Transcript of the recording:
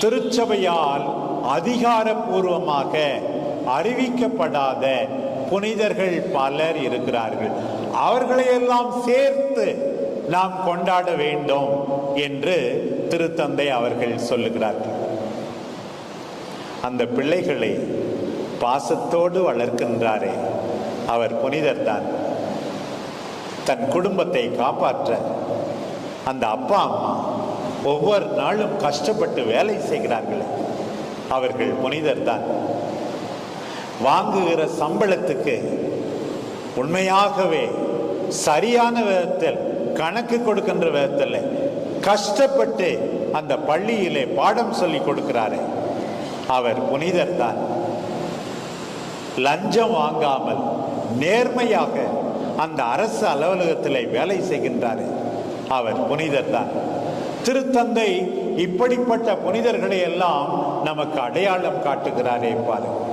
திருச்சபையால் அதிகாரப்பூர்வமாக அறிவிக்கப்படாத புனிதர்கள் பலர் இருக்கிறார்கள். அவர்களையெல்லாம் சேர்த்து நாம் கொண்டாட வேண்டும் என்று திருத்தந்தை அவர்கள் சொல்லுகிறார்கள். அந்த பிள்ளைகளை பாசத்தோடு வளர்க்கின்றாரே, அவர் புனிதர் தான். தன் குடும்பத்தை காப்பாற்ற அந்த அப்பா அம்மா ஒவ்வொரு நாளும் கஷ்டப்பட்டு வேலை செய்கிறார்கள், அவர்கள் புனிதர் தான். வாங்குகிற சம்பளத்துக்கு உண்மையாகவே சரியான விதத்தில் கணக்கு கொடுக்கின்ற விதத்தில் கஷ்டப்பட்டு அந்த பள்ளியிலே பாடம் சொல்லி கொடுக்கிறாரே, அவர் புனிதர் தான். லஞ்சம் வாங்காமல் நேர்மையாக அந்த அரசு அலுவலகத்தில் வேலை செய்கின்றாரே, அவர் புனிதர் தான். திருத்தந்தை இப்படிப்பட்ட புனிதர்களை எல்லாம் நமக்கு அடையாளம் காட்டுகிறாரே பாருங்கள்.